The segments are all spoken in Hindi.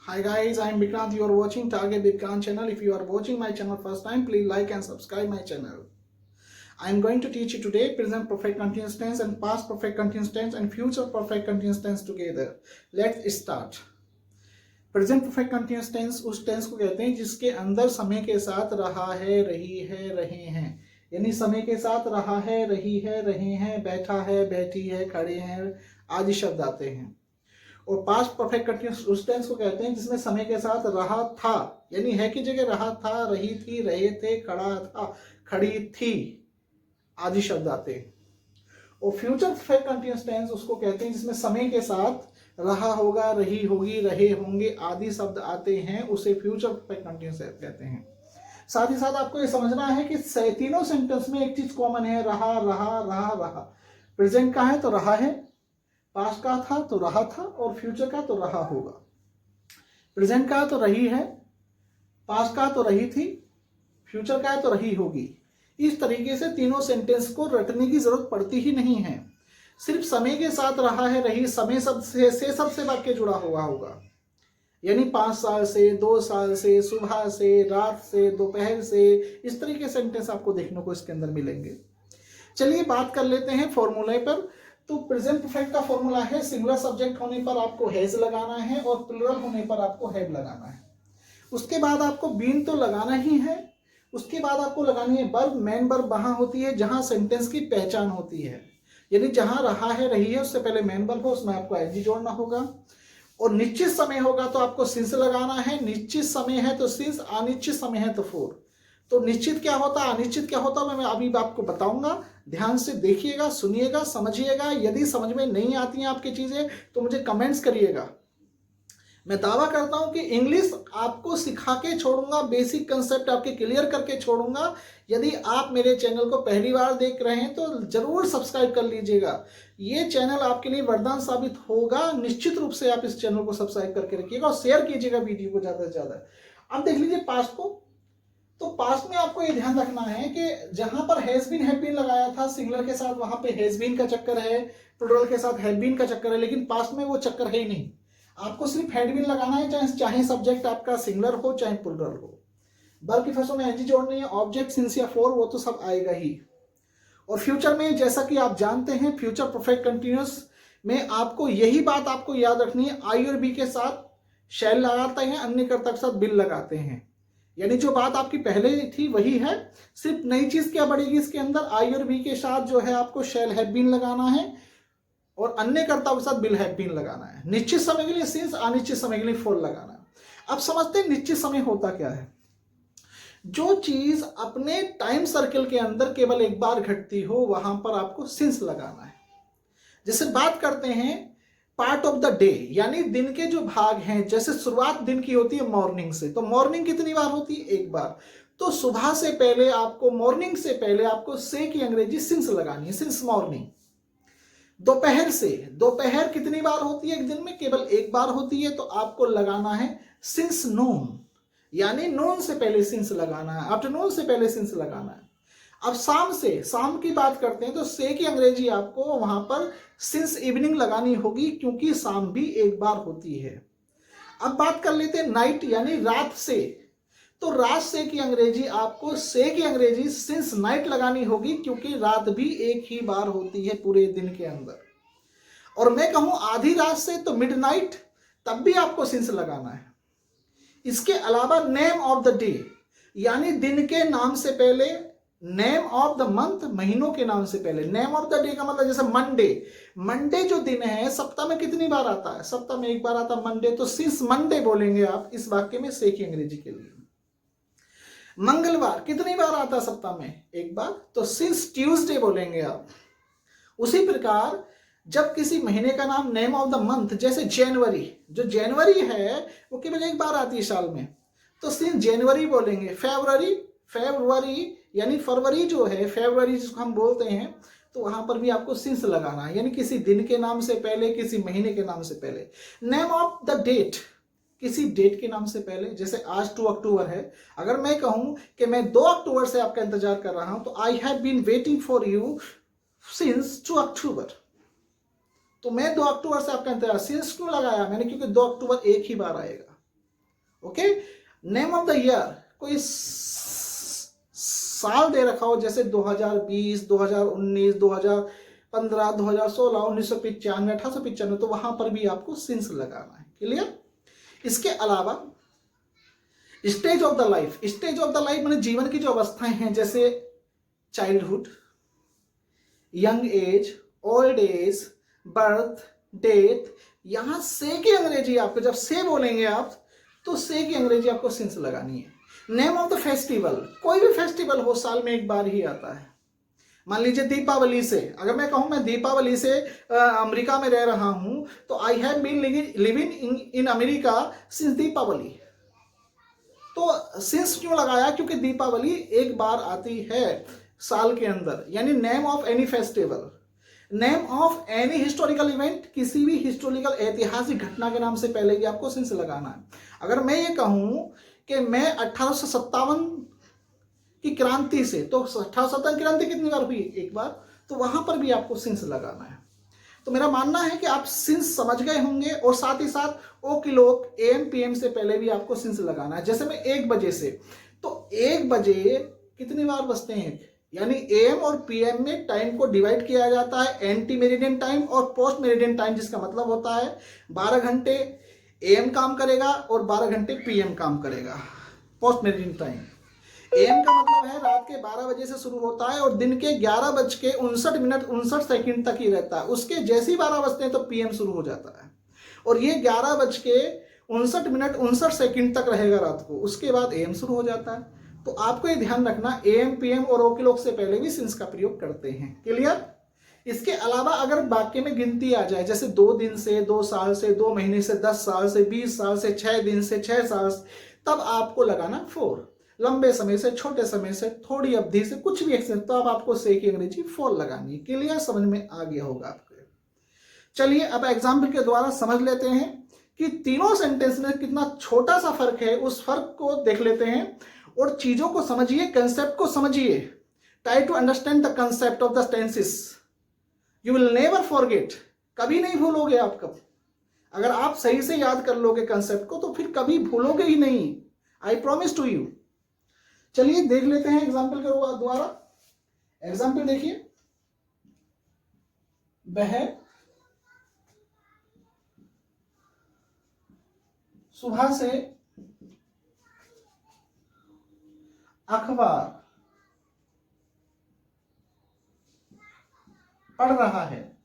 Hi guys, I am Vikrant. You are watching Target Vikrant channel. If you are watching my channel first time, please like and subscribe my channel. I am going to teach you today present perfect continuous tense and past perfect continuous tense and future perfect continuous tense together. Let's start. Present perfect continuous tense उस टेंस को कहते हैं जिसके अंदर समय के साथ रहा है, रही है, रहे हैं, यानी समय के साथ रहा है, रही है, रहे हैं, बैठा है, बैठी है, खड़े हैं आदि शब्द आते हैं। और पास्ट परफेक्ट कंटिन्यूअस उस टेंस को कहते हैं जिसमें समय के साथ रहा था, यानी है की जगह रहा था, रही थी, रहे थे, खड़ा था, खड़ी थी आदि शब्द आते हैं। और फ्यूचर परफेक्ट कंटिन्यूअस टेंस उसको कहते हैं जिसमें समय के साथ रहा होगा, रही होगी, रहे होंगे आदि शब्द आते हैं, उसे फ्यूचर परफेक्ट कंटिन्यूअस कहते हैं। साथ ही साथ आपको ये समझना है कि तीनों सेंटेंस में एक चीज कॉमन है, रहा रहा रहा रहा। प्रेजेंट का है तो रहा है, पास्ट का था तो रहा था, और फ्यूचर का तो रहा होगा। प्रेजेंट का तो रही है, पास्ट का तो रही थी, फ्यूचर का तो रही होगी। इस तरीके से तीनों सेंटेंस को रटने की जरूरत पड़ती ही नहीं है। सिर्फ समय के साथ रहा है, रही, समय शब्द से सबसे वाक्य जुड़ा हुआ होगा, यानी 5 साल से, 2 साल से, सुबह से, रात से, दोपहर से, इस तरीके सेंटेंस आपको देखने को इसके अंदर मिलेंगे। चलिए बात कर लेते हैं फॉर्मूले पर। तो प्रेजेंट परफेक्ट का फॉर्मूला है, सिंगुलर सब्जेक्ट होने पर आपको हैज लगाना है और प्लूरल होने पर आपको हैव लगाना है। उसके बाद आपको बीन तो लगाना ही है। उसके बाद आपको लगानी है वर्ब। मेन वर्ब वहां होती है जहां सेंटेंस की पहचान होती है, यानी जहां रहा है, रही है, उससे पहले मेन वर्ब हो, उसमें आपको एनजी जोड़ना होगा। और निश्चित समय होगा तो आपको सिंस लगाना है। निश्चित समय है तो सिंस, अनिश्चित समय है तो फोर। तो निश्चित क्या होता है, अनिश्चित क्या होता है, मैं अभी आपको बताऊंगा। ध्यान से देखिएगा, सुनिएगा, समझिएगा। यदि समझ में नहीं आती हैं आपकी चीजें तो मुझे कमेंट्स करिएगा। मैं दावा करता हूं कि इंग्लिश आपको सिखा के छोड़ूंगा, बेसिक कंसेप्ट आपके क्लियर करके छोड़ूंगा। यदि आप मेरे चैनल को पहली बार देख रहे हैं तो जरूर सब्सक्राइब कर लीजिएगा। ये चैनल आपके लिए वरदान साबित होगा। निश्चित रूप से आप इस चैनल को सब्सक्राइब करके रखिएगा और शेयर कीजिएगा वीडियो को ज्यादा से ज्यादा। अब देख लीजिए पास्ट को। तो पास्ट में आपको ये ध्यान रखना है कि जहां पर हैज बीन, हैव बीन लगाया था सिंगुलर के साथ, वहां पे हैज बीन का चक्कर है, प्लूरल के साथ हैव बीन का चक्कर है, लेकिन पास्ट में वो चक्कर है ही नहीं। आपको सिर्फ हैड बीन लगाना है, चाहे सब्जेक्ट आपका सिंगुलर हो चाहे प्लूरल हो। वर्ब की फर्स्ट में एनजी जोड़नी है, ऑब्जेक्ट, सिंस या फॉर, वो तो सब आएगा ही। और फ्यूचर में जैसा कि आप जानते हैं फ्यूचर परफेक्ट कंटिन्यूअस में आपको यही बात आपको याद रखनी है, आई और बी के साथ शैल लगाते हैं, अन्य कर्ता के साथ बिल लगाते हैं। यानी जो बात आपकी पहले थी वही है, सिर्फ नई चीज क्या बढ़ेगी इसके अंदर, आई और बी के साथ जो है आपको शैल हैव बीन लगाना है और अन्य कर्ता के साथ बिल हैव बीन लगाना है। निश्चित समय के लिए सिंस, अनिश्चित समय के लिए फॉर लगाना है। अब समझते हैं निश्चित समय होता क्या है। जो चीज अपने टाइम सर्कल के अंदर केवल एक बार घटती हो वहां पर आपको सिंस लगाना है। जैसे बात करते हैं पार्ट ऑफ द डे, यानी दिन के जो भाग हैं, जैसे शुरुआत दिन की होती है मॉर्निंग से, तो मॉर्निंग कितनी बार होती है, एक बार। तो सुबह से पहले आपको, मॉर्निंग से पहले आपको से की अंग्रेजी सिंस लगानी है, सिंस मॉर्निंग। दोपहर से, दोपहर कितनी बार होती है एक दिन में, केवल एक बार होती है, तो आपको लगाना है सिंस नून, यानी नून से पहले सिंस लगाना है, आफ्टरनून से पहले सिंस लगाना है। अब शाम से, शाम की बात करते हैं तो से की अंग्रेजी आपको वहां पर सिंस इवनिंग लगानी होगी, क्योंकि शाम भी एक बार होती है। अब बात कर लेते हैं नाइट, यानी रात से। तो रात से की अंग्रेजी आपको से की अंग्रेजी सिंस नाइट लगानी होगी, क्योंकि रात भी एक ही बार होती है पूरे दिन के अंदर। और मैं कहूं आधी रात से तो मिडनाइट, तब भी आपको सिंस लगाना है। इसके अलावा नेम ऑफ द डे, यानी दिन के नाम से पहले, नेम ऑफ द मंथ, महीनों के नाम से पहले। नेम ऑफ द डे का मतलब जैसे मंडे, मंडे जो दिन है सप्ताह में कितनी बार आता है, सप्ताह में एक बार आता है मंडे, तो सिंस मंडे बोलेंगे आप इस वाक्य में से की अंग्रेजी के लिए। मंगलवार कितनी बार आता है सप्ताह में, एक बार, तो सिंस ट्यूसडे बोलेंगे आप। उसी प्रकार जब किसी महीने का नाम, नेम ऑफ द मंथ, जैसे जनवरी, जो जनवरी है वो केवल एक बार आती है साल में, तो सिंस जनवरी बोलेंगे। फेब्रुअरी, फेब्रुअरी यानी फरवरी जो है, फेब्रुअरी जिसको हम बोलते हैं, तो वहां पर भी आपको सिंस लगाना है, यानी किसी दिन के नाम से पहले, किसी महीने के नाम से पहले। नेम ऑफ द डेट, किसी डेट के नाम से पहले, जैसे आज 2 अक्टूबर है, अगर मैं कहूं कि मैं 2 अक्टूबर से आपका इंतजार कर रहा हूं, तो I have been waiting for you since 2 October. तो मैं 2 अक्टूबर से आपका इंतजार, सिंस क्यों लगाया मैंने, क्योंकि 2 अक्टूबर एक ही बार आएगा। Okay, name of the year, कोई साल दे रखा हो जैसे 2020, 2019, 2015, 2016, 1995, 1895, तो वहां पर भी आपको सिंस लगाना है। क्लियर? इसके अलावा stage of the life, stage of the life माने जीवन की जो अवस्थाएं हैं, जैसे childhood, young age, old age, birth, death, यहां से की अंग्रेजी आपको, जब से बोलेंगे आप तो से की अंग्रेजी आपको सिंस लगानी है। नेम ऑफ द फेस्टिवल, कोई भी फेस्टिवल हो साल में एक बार ही आता है। मान लीजिए दीपावली से, अगर मैं कहूं मैं दीपावली से अमेरिका में रह रहा हूं, तो I have been living in America since Deepawali. तो सिंस क्यों लगाया? क्योंकि दीपावली एक बार आती है साल के अंदर। यानी name of any festival, name of any historical event, किसी भी हिस्टोरिकल ऐतिहासिक घटना के नाम से पहले भी आपको सिंस लगाना है। अगर मैं ये कहूं कि मैं 1857 की क्रांति से, तो 1857 क्रांति कितनी बार हुई? एक बार, तो वहां पर भी आपको सिंस लगाना है। तो मेरा मानना है कि आप सिंस समझ गए होंगे, और साथ ही साथ ओ क्लॉक, एम पीएम से पहले भी आपको सिंस लगाना है। जैसे मैं 1 बजे से, तो 1 बजे कितनी बार बजते हैं? यानी एम और पीएम में टाइम को डिवाइड किया जाता है, एंटी मेरिडियन टाइम और पोस्ट मेरिडियन टाइम, जिसका मतलब होता है 12 घंटे एम काम करेगा और 12 घंटे पीएम काम करेगा। पोस्ट मेरिडियन टाइम, एम का मतलब है रात के 12 बजे से शुरू होता है और दिन के 11:59 तक ही रहता है। उसके जैसे ही 12 बजते हैं तो पीएम शुरू हो जाता है, और ये 11:59 तक रहेगा रात को, उसके बाद एम शुरू हो जाता है। तो आपको ये ध्यान रखना, एम पीएम और ओ क्लॉक से पहले भी सिंस का प्रयोग करते हैं। क्लियर? इसके अलावा अगर वाक्य में गिनती आ जाए, जैसे 2 दिन से, 2 साल से, 2 महीने से, 10 साल से, 20 साल से, 6 दिन से, 6 साल से, तब आपको लगाना फोर। लंबे समय से, छोटे समय से, थोड़ी अवधि से, कुछ भी एक्सटेंस, तो अब आपको से की अंग्रेजी फोर लगानी है। क्लियर? समझ में आ गया होगा आपको। चलिए अब एग्जाम्पल के द्वारा समझ लेते हैं कि तीनों सेंटेंस में कितना छोटा सा फर्क है, उस फर्क को देख लेते हैं और चीजों को समझिए, कंसेप्ट को समझिए। Try to understand the concept of the tenses, you will never forget, कभी नहीं भूलोगे आप। कब अगर आप सही से याद कर लोगे कंसेप्ट को, तो फिर कभी भूलोगे ही नहीं, आई प्रॉमिस टू यू। चलिए देख लेते हैं एग्जाम्पल के द्वारा। एग्जाम्पल देखिए, वह सुबह से अखबार पढ़ रहा है।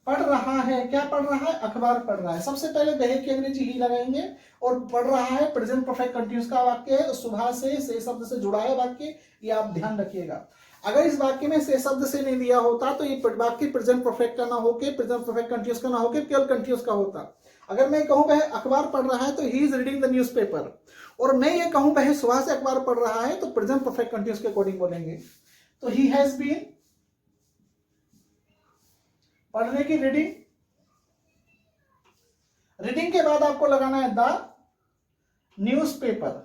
पढ़ रहा है, क्या पढ़ रहा है? अखबार पढ़ रहा है। सबसे पहले वह की अंग्रेजी ही लगाएंगे, और पढ़ रहा है प्रेजेंट परफेक्ट कंटिन्यूअस का वाक्य है, तो सुबह से शब्द से जुड़ा है वाक्य, ये आप ध्यान रखिएगा। अगर इस वाक्य में से शब्द से नहीं दिया होता तो ये वाक्य प्रेजेंट परफेक्ट का ना होके, प्रेजेंट परफेक्ट कंटिन्यूअस का ना होके, केवल कंटिन्यूअस का होता। अगर मैं कहूं वह अखबार पढ़ रहा है तो he is reading the newspaper, और मैं ये कहूं वह सुबह से अखबार पढ़ रहा है तो प्रेजेंट परफेक्ट कंटिन्यूअस के अकॉर्डिंग बोलेंगे। तो ही हैज बीन, पढ़ने की रीडिंग, रीडिंग के बाद आपको लगाना है द न्यूज़पेपर।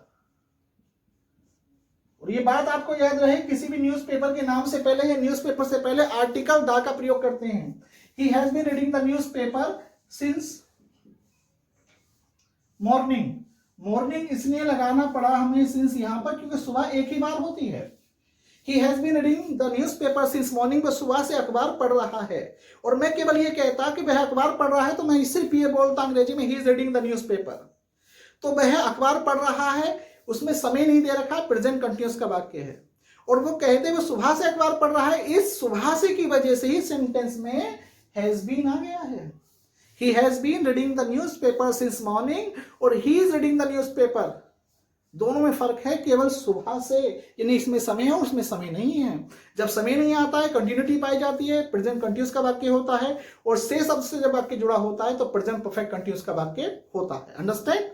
और ये बात आपको याद रहे, किसी भी न्यूज़पेपर के नाम से पहले या न्यूज़पेपर से पहले आर्टिकल द का प्रयोग करते हैं। He has been reading the newspaper since morning. Morning इसलिए लगाना पड़ा हमें सिंस यहां पर, क्योंकि सुबह एक ही बार होती है। He has been reading the newspaper since morning, वह सुबह से अखबार पढ़ रहा है। और मैं केवल ये कहता कि वह अखबार पढ़ रहा है तो मैं सिर्फ ये बोलता अंग्रेजी में he is reading the newspaper। तो वह अखबार पढ़ रहा है, उसमें समय नहीं दे रखा, प्रेजेंट कंटिन्यूअस का वाक्य है। और वो कहते हुए सुबह से अखबार पढ़ रहा है, इस सुबह से की वजह से ही सेंटेंस में हैज बीन आ गया है। He has been reading the newspaper since morning, और he is reading the newspaper। दोनों में फर्क है केवल सुबह से, यानी इसमें समय है, उसमें समय नहीं है। जब समय नहीं आता है कंटिन्यूटी पाई जाती है, प्रेजेंट कंटिन्यूअस का वाक्य होता है, और से शब्द से जब वाक्य जुड़ा होता है तो प्रेजेंट परफेक्ट कंटिन्यूअस का वाक्य होता है। अंडरस्टैंड?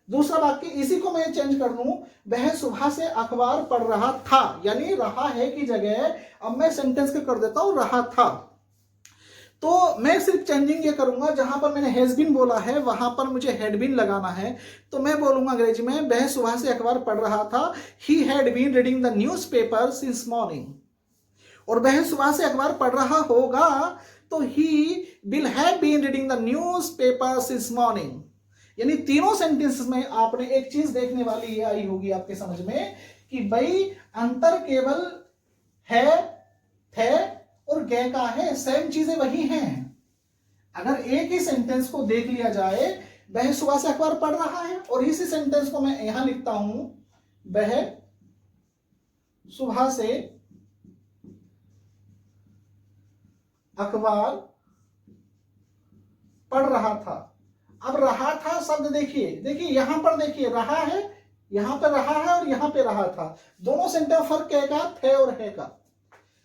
दूसरा वाक्य, इसी को मैं चेंज कर दूं, वह सुबह से अखबार पढ़ रहा था, यानी रहा है की जगह अब मैं सेंटेंस के कर देता हूं रहा था। तो मैं सिर्फ चेंजिंग ये करूंगा, जहां पर मैंने हैज बीन बोला है वहां पर मुझे हैड बीन लगाना है। तो मैं बोलूंगा अंग्रेजी में, वह सुबह से अखबार पढ़ रहा था, he had been reading the newspaper since morning. और वह सुबह से अखबार पढ़ रहा होगा तो he will have been reading the newspaper since morning. यानी तीनों सेंटेंसेस में आपने एक चीज देखने वाली ये आई होगी आपके समझ में कि भाई अंतर केवल है, थे और गए का है, सेम चीजें वही हैं। अगर एक ही सेंटेंस को देख लिया जाए, वह सुबह से अखबार पढ़ रहा है, और इसी सेंटेंस को मैं यहां लिखता हूं, वह सुबह से अखबार पढ़ रहा था। अब रहा था शब्द देखिए, देखिए यहां पर देखिए रहा है, यहां पे रहा है और यहां पे रहा था। दोनों सेंटेंस फर्क क्या का, थे और है का।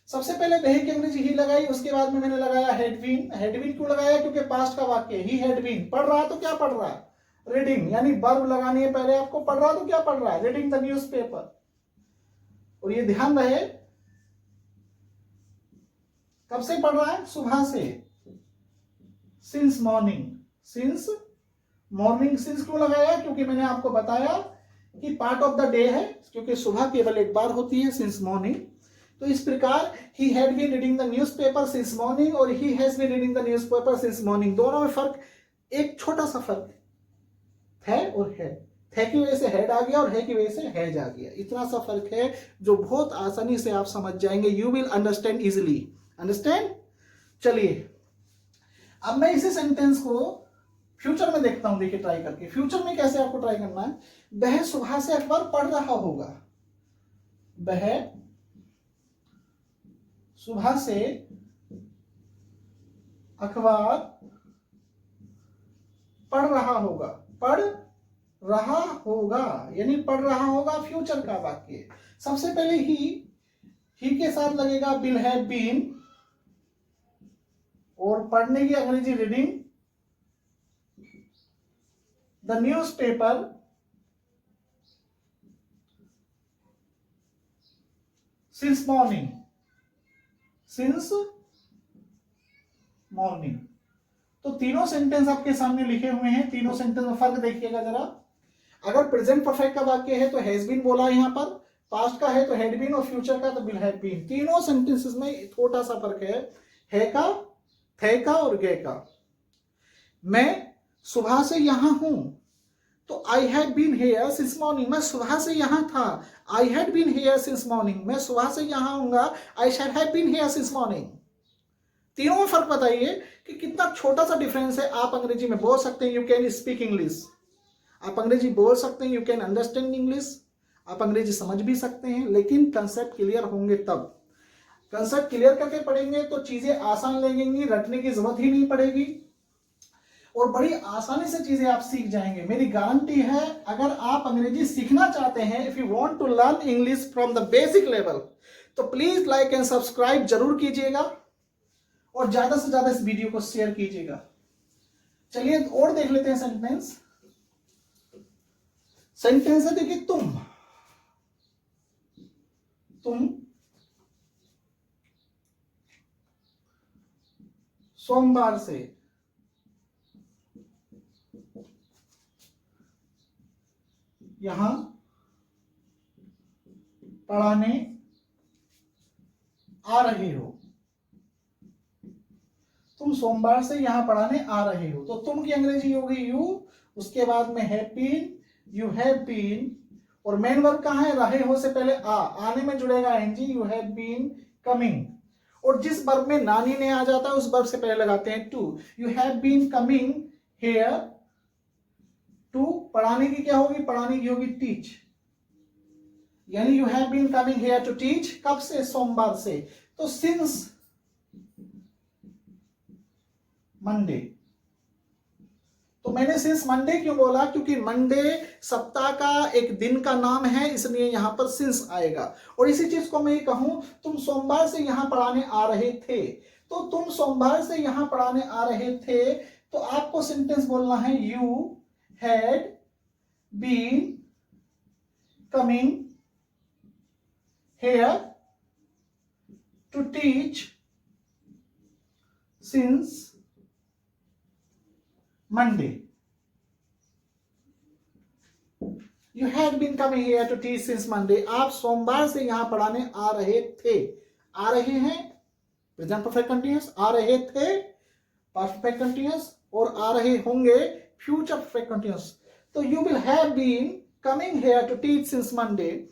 सबसे पहले वह की अंग्रेजी ही लगाई, उसके बाद में मैंने लगाया हैड बीन। हैड बीन क्यों लगाया, क्योंकि पास्ट का वाक्य, ही हैड बीन। पढ़ रहा तो क्या पढ़ रहा है, रीडिंग, यानी वर्ब लगानी है पहले आपको। पढ़ रहा तो क्या पढ़ रहा है, रीडिंग द न्यूज़पेपर। और ये ध्यान रहे कब से पढ़ रहा है, सुबह से, since morning. Since morning, since क्यों लगाया, क्योंकि मैंने आपको बताया कि पार्ट ऑफ द डे है, क्योंकि सुबह केवल एक बार होती है, सिंस मॉर्निंग। तो इस प्रकार he had been reading the newspaper since morning और he has been reading the newspaper since morning. दोनों में फर्क, एक छोटा सा फर्क है और है। थे की वजह से हेड आ गया और है की वजह से हैज आ गया। इतना सा फर्क है जो बहुत आसानी से आप समझ जाएंगे। You will understand easily. Understand. चलिए अब मैं इसी सेंटेंस को फ्यूचर में देखता हूं, देखिए ट्राई करके। फ्यूचर में कैसे आपको ट्राई करना है, वह सुबह से अखबार पढ़ रहा होगा। वह सुबह से अखबार पढ़ रहा होगा। पढ़ रहा होगा यानी पढ़ रहा होगा, फ्यूचर का वाक्य। सबसे पहले ही के साथ लगेगा विल हैव बीन, और पढ़ने की अंग्रेजी reading the newspaper since morning. Since morning. तो तीनों सेंटेंस आपके सामने लिखे हुए हैं। तीनों सेंटेंस में फर्क देखिएगा जरा। अगर प्रेजेंट परफेक्ट का वाक्य है तो हैज बीन बोला है, यहां पर पास्ट का है तो हैड बीन, और फ्यूचर का तो विल हैव बीन। तीनों सेंटेंसेस में छोटा सा फर्क है का, थे का और गए का। मैं सुबह से यहां हूं तो I had been here since morning. मैं सुबह से यहां था, I had been here since morning. मैं सुबह से यहां हूंगा, I shall have been here since morning. तीनों में फर्क बताइए कि कितना छोटा सा डिफरेंस है। आप अंग्रेजी में बोल सकते हैं, यू कैन स्पीक इंग्लिश। आप अंग्रेजी बोल सकते हैं, यू कैन अंडरस्टैंड इंग्लिश। आप अंग्रेजी समझ भी सकते हैं, लेकिन कंसेप्ट क्लियर होंगे तब। कंसेप्ट क्लियर करके पढ़ेंगे तो चीजें आसान लगेंगी, रटने की जरूरत ही नहीं पड़ेगी और बड़ी आसानी से चीजें आप सीख जाएंगे। मेरी गारंटी है, अगर आप अंग्रेजी सीखना चाहते हैं, if you want to learn English from the basic level, तो प्लीज लाइक एंड सब्सक्राइब जरूर कीजिएगा और ज्यादा से ज्यादा इस वीडियो को शेयर कीजिएगा। चलिए और देख लेते हैं सेंटेंस। सेंटेंस है देखिए, तुम सोमवार से यहां पढ़ाने आ रहे हो। तुम सोमवार से यहां पढ़ाने आ रहे हो, तो तुम की अंग्रेजी होगी यू, उसके बाद में have been, you have been, और मेन वर्ब कहां है, रहे हो से पहले आने में जुड़ेगा NG, you have been coming. और जिस वर्ब में नानी ने आ जाता है उस वर्ब से पहले लगाते हैं to. You have been coming here to. पढ़ाने की क्या होगी, पढ़ाने की होगी टीच, यानी you have been coming here to teach. कब से, सोमवार से। तो सिंस मंडे। तो मैंने सिंस मंडे क्यों बोला, क्योंकि मंडे सप्ताह का एक दिन का नाम है, इसलिए यहां पर सिंस आएगा। और इसी चीज को मैं कहूं, तुम सोमवार से यहां पढ़ाने आ रहे थे, तो तुम सोमवार से यहां पढ़ाने आ रहे थे, तो आपको सेंटेंस बोलना है you had been coming here to teach since Monday. You had been coming here to teach since Monday. आप सोमवार से यहां पढ़ाने आ रहे थे। आ रहे हैं प्रेजेंट परफेक्ट कंटीन्यूअस, आ रहे थे पास्ट परफेक्ट कंटीन्यूअस, और आ रहे होंगे future perfect continuous. So you will have been coming here to teach since Monday.